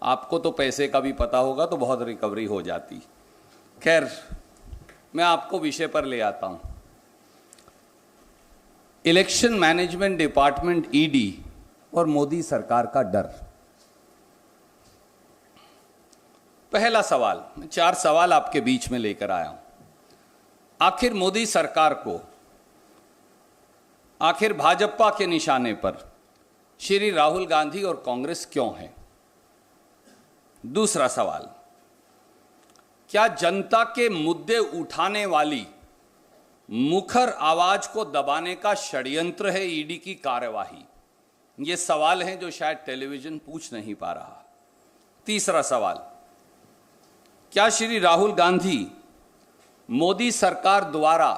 आपको तो पैसे का भी पता होगा तो बहुत रिकवरी हो जाती। खैर, मैं आपको विषय पर ले आता हूं। इलेक्शन मैनेजमेंट डिपार्टमेंट ईडी और मोदी सरकार का डर। पहला सवाल, मैं 4 सवाल आपके बीच में लेकर आया हूं। आखिर मोदी सरकार को, आखिर भाजपा के निशाने पर श्री राहुल गांधी और कांग्रेस क्यों है? दूसरा सवाल, क्या जनता के मुद्दे उठाने वाली मुखर आवाज को दबाने का षड्यंत्र है ईडी की कार्यवाही? ये सवाल हैं जो शायद टेलीविजन पूछ नहीं पा रहा। तीसरा सवाल, क्या श्री राहुल गांधी मोदी सरकार द्वारा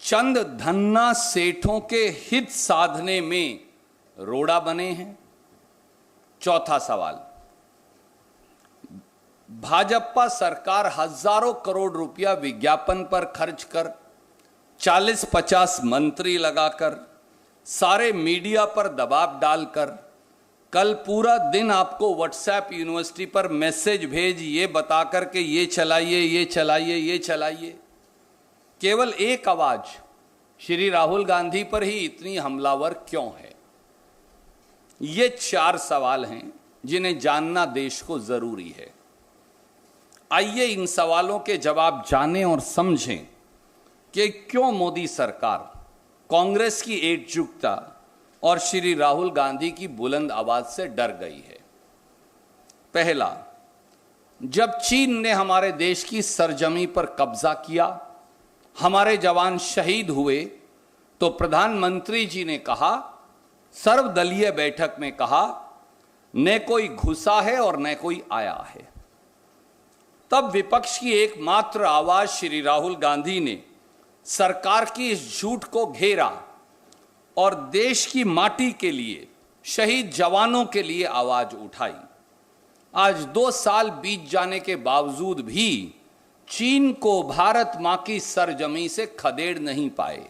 चंद धन्ना सेठों के हित साधने में रोड़ा बने हैं? चौथा सवाल, भाजपा सरकार हजारों करोड़ रुपया विज्ञापन पर खर्च कर 40-50 मंत्री लगाकर सारे मीडिया पर दबाव डालकर कल पूरा दिन आपको व्हाट्सएप यूनिवर्सिटी पर मैसेज भेज ये बताकर के ये चलाइए, ये चलाइए, ये चलाइए, केवल एक आवाज श्री राहुल गांधी पर ही इतनी हमलावर क्यों है? ये 4 सवाल हैं जिन्हें जानना देश को जरूरी है। आइए इन सवालों के जवाब जानें और समझें कि क्यों मोदी सरकार, कांग्रेस की एकजुटता और श्री राहुल गांधी की बुलंद आवाज से डर गई है। पहला, जब चीन ने हमारे देश की सरजमी पर कब्जा किया, हमारे जवान शहीद हुए, तो प्रधानमंत्री जी ने कहा, सर्वदलीय बैठक में कहा, न कोई घुसा है और न कोई आया है। तब विपक्ष की एकमात्र आवाज श्री राहुल गांधी ने सरकार की इस झूठ को घेरा और देश की माटी के लिए, शहीद जवानों के लिए आवाज उठाई। आज 2 साल बीत जाने के बावजूद भी चीन को भारत मां की सरजमी से खदेड़ नहीं पाए,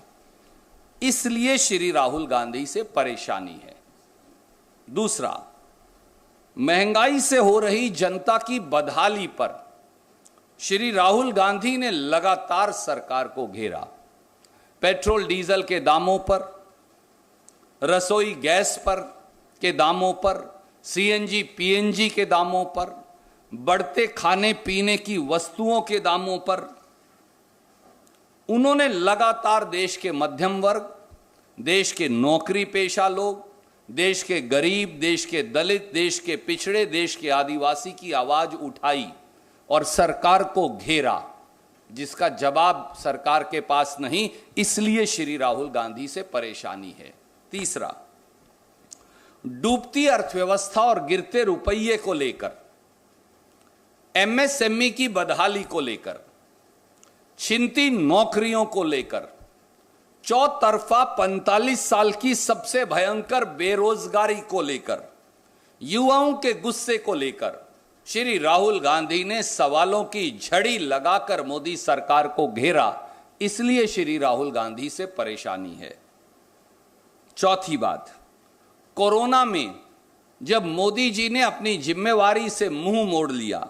इसलिए श्री राहुल गांधी से परेशानी है। दूसरा, महंगाई से हो रही जनता की बदहाली पर श्री राहुल गांधी ने लगातार सरकार को घेरा। पेट्रोल डीजल के दामों पर, रसोई गैस पर के दामों पर, सीएनजी पीएनजी के दामों पर, बढ़ते खाने पीने की वस्तुओं के दामों पर उन्होंने लगातार देश के मध्यम वर्ग, देश के नौकरी पेशा लोग, देश के गरीब, देश के दलित, देश के पिछड़े, देश के आदिवासी की आवाज उठाई और सरकार को घेरा, जिसका जवाब सरकार के पास नहीं, इसलिए श्री राहुल गांधी से परेशानी है। तीसरा, डूबती अर्थव्यवस्था और गिरते रुपये को लेकर, एमएसएमई की बदहाली को लेकर, छिनती नौकरियों को लेकर, चौतरफा 45 साल की सबसे भयंकर बेरोजगारी को लेकर, युवाओं के गुस्से को लेकर श्री राहुल गांधी ने सवालों की झड़ी लगाकर मोदी सरकार को घेरा, इसलिए श्री राहुल गांधी से परेशानी है। चौथी बात, कोरोना में जब मोदी जी ने अपनी जिम्मेवारी से मुंह मोड़ लिया,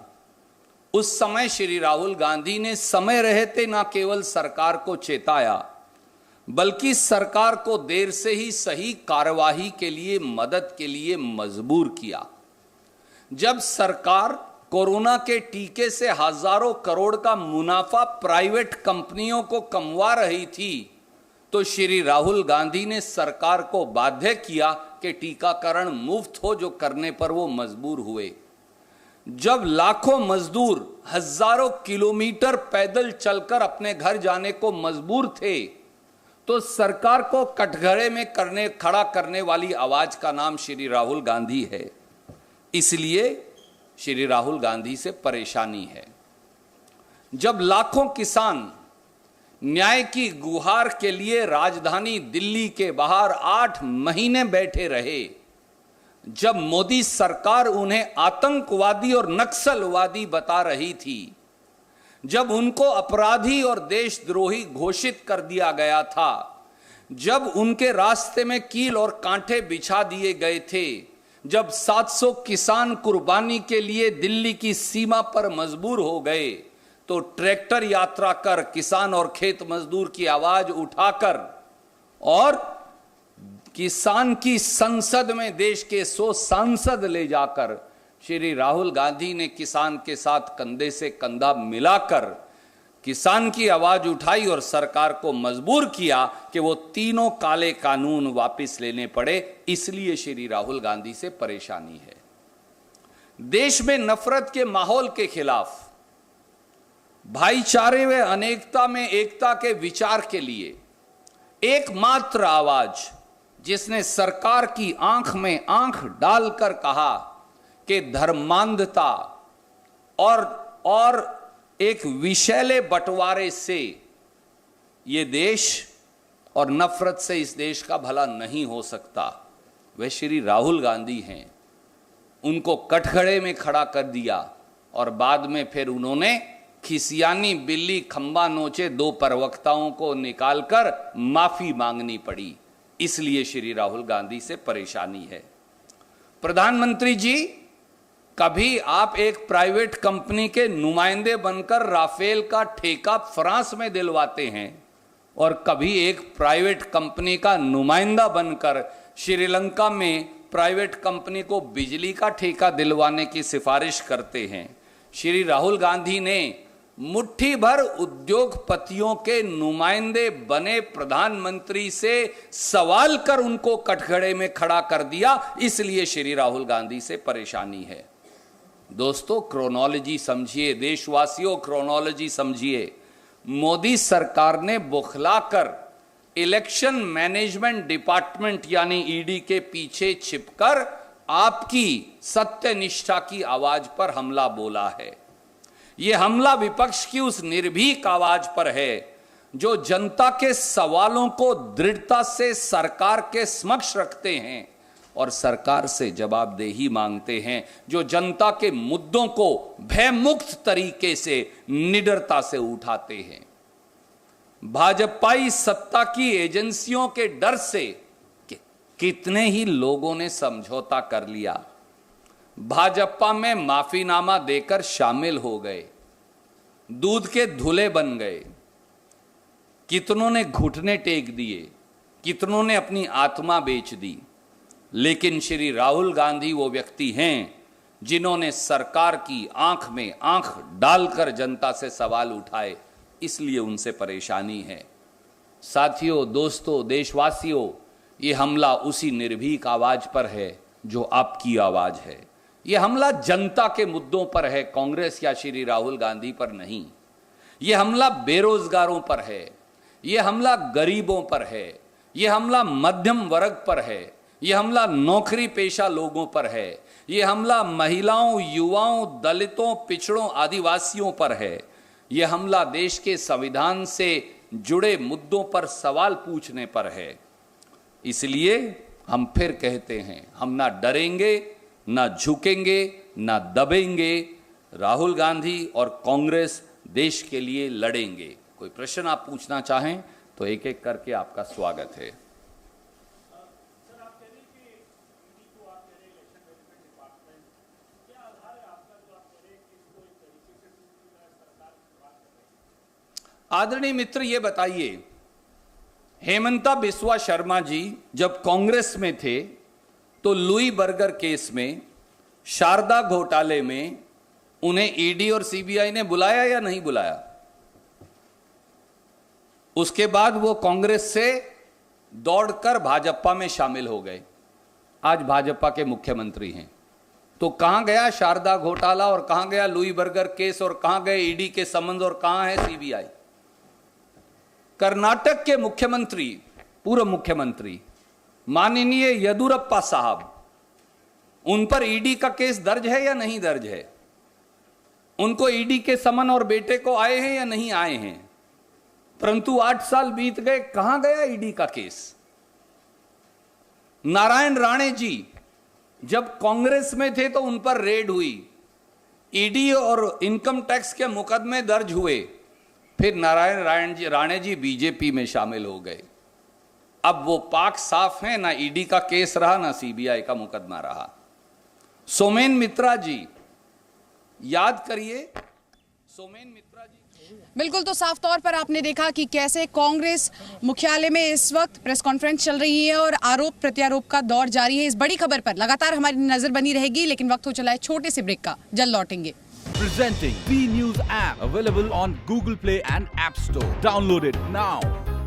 उस समय श्री राहुल गांधी ने समय रहते न केवल सरकार को चेताया, बल्कि सरकार को देर से ही सही कार्यवाही के लिए, मदद के लिए मजबूर किया। जब सरकार कोरोना के टीके से हजारों करोड़ का मुनाफा प्राइवेट कंपनियों को कमवा रही थी, तो श्री राहुल गांधी ने सरकार को बाध्य किया कि टीकाकरण मुफ्त हो, जो करने पर वो मजबूर हुए। जब लाखों मजदूर हजारों किलोमीटर पैदल चलकर अपने घर जाने को मजबूर थे, तो सरकार को कटघरे में खड़ा करने वाली आवाज का नाम श्री राहुल गांधी है, इसलिए श्री राहुल गांधी से परेशानी है। जब लाखों किसान न्याय की गुहार के लिए राजधानी दिल्ली के बाहर 8 महीने बैठे रहे, जब मोदी सरकार उन्हें आतंकवादी और नक्सलवादी बता रही थी, जब उनको अपराधी और देशद्रोही घोषित कर दिया गया था, जब उनके रास्ते में कील और कांटे बिछा दिए गए थे, जब 700 किसान कुर्बानी के लिए दिल्ली की सीमा पर मजबूर हो गए तो ट्रैक्टर यात्रा कर किसान और खेत मजदूर की आवाज उठाकर और किसान की संसद में देश के 100 सांसद ले जाकर श्री राहुल गांधी ने किसान के साथ कंधे से कंधा मिलाकर किसान की आवाज उठाई और सरकार को मजबूर किया कि वो तीनों काले कानून वापस लेने पड़े। इसलिए श्री राहुल गांधी से परेशानी है। देश में नफरत के माहौल के खिलाफ, भाईचारे व अनेकता में एकता के विचार के लिए एकमात्र आवाज जिसने सरकार की आंख में आंख डालकर कहा कि धर्मांधता और एक विषैले बंटवारे से ये देश और नफरत से इस देश का भला नहीं हो सकता, वे श्री राहुल गांधी हैं। उनको कठघरे में खड़ा कर दिया और बाद में फिर उन्होंने खिसियानी बिल्ली खंबा नोचे 2 प्रवक्ताओं को निकालकर माफी मांगनी पड़ी। इसलिए श्री राहुल गांधी से परेशानी है। प्रधानमंत्री जी, कभी आप एक प्राइवेट कंपनी के नुमाइंदे बनकर राफेल का ठेका फ्रांस में दिलवाते हैं और कभी एक प्राइवेट कंपनी का नुमाइंदा बनकर श्रीलंका में प्राइवेट कंपनी को बिजली का ठेका दिलवाने की सिफारिश करते हैं। श्री राहुल गांधी ने मुट्ठी भर उद्योगपतियों के नुमाइंदे बने प्रधानमंत्री से सवाल कर उनको कठघरे में खड़ा कर दिया। इसलिए श्री राहुल गांधी से परेशानी है। दोस्तों, क्रोनोलॉजी समझिए, देशवासियों क्रोनोलॉजी समझिए। मोदी सरकार ने बौखलाकर इलेक्शन मैनेजमेंट डिपार्टमेंट यानी ईडी के पीछे छिपकर आपकी सत्यनिष्ठा की आवाज पर हमला बोला है। यह हमला विपक्ष की उस निर्भीक आवाज पर है जो जनता के सवालों को दृढ़ता से सरकार के समक्ष रखते हैं और सरकार से जवाबदेही मांगते हैं, जो जनता के मुद्दों को भयमुक्त तरीके से निडरता से उठाते हैं। भाजपाई सत्ता की एजेंसियों के डर से कितने ही लोगों ने समझौता कर लिया, भाजपा में माफीनामा देकर शामिल हो गए, दूध के धुले बन गए। कितनों ने घुटने टेक दिए, कितनों ने अपनी आत्मा बेच दी। लेकिन श्री राहुल गांधी वो व्यक्ति हैं जिन्होंने सरकार की आंख में आंख डालकर जनता से सवाल उठाए। इसलिए उनसे परेशानी है। साथियों, दोस्तों, देशवासियों, ये हमला उसी निर्भीक आवाज पर है जो आपकी आवाज है। ये हमला जनता के मुद्दों पर है, कांग्रेस या श्री राहुल गांधी पर नहीं। ये हमला बेरोजगारों पर है, ये हमला गरीबों पर है, ये हमला मध्यम वर्ग पर है, ये हमला नौकरी पेशा लोगों पर है, ये हमला महिलाओं, युवाओं, दलितों, पिछड़ों, आदिवासियों पर है। ये हमला देश के संविधान से जुड़े मुद्दों पर सवाल पूछने पर है। इसलिए हम फिर कहते हैं, हम ना डरेंगे, ना झुकेंगे, ना दबेंगे। राहुल गांधी और कांग्रेस देश के लिए लड़ेंगे। कोई प्रश्न आप पूछना चाहें तो एक एक करके आपका स्वागत है। आदरणीय मित्र, ये बताइए, हेमंता बिस्वा शर्मा जी जब कांग्रेस में थे तो लुई बर्गर केस में, शारदा घोटाले में उन्हें ईडी और सीबीआई ने बुलाया या नहीं बुलाया? उसके बाद वो कांग्रेस से दौड़कर भाजपा में शामिल हो गए। आज भाजपा के मुख्यमंत्री हैं। तो कहां गया शारदा घोटाला और कहां गया लुई बर्गर केस और कहां गए ईडी के संबंध और कहां है सीबीआई? कर्नाटक के मुख्यमंत्री, पूर्व मुख्यमंत्री माननीय येदियुरप्पा साहब, उन पर ईडी का केस दर्ज है या नहीं दर्ज है? उनको ईडी के समन और बेटे को आए हैं या नहीं आए हैं? परंतु 8 साल बीत गए, कहां गया ईडी का केस? नारायण राणे जी जब कांग्रेस में थे तो उन पर रेड हुई, ईडी और इनकम टैक्स के मुकदमे दर्ज हुए, फिर नारायण राणे जी बीजेपी में शामिल हो गए। अब वो पाक साफ है, ना ईडी का केस रहा ना सीबीआई का मुकदमा रहा। सोमेन मित्रा जी, याद करिए सोमेन मित्रा जी। बिल्कुल, तो साफ तौर पर आपने देखा कि कैसे कांग्रेस मुख्यालय में इस वक्त प्रेस कॉन्फ्रेंस चल रही है और आरोप प्रत्यारोप का दौर जारी है। इस बड़ी खबर पर लगातार हमारी नजर बनी रहेगी, लेकिन वक्त हो चला है छोटे से ब्रेक का, जल्द लौटेंगे। Presenting V News app available on Google Play and App Store. Download it now.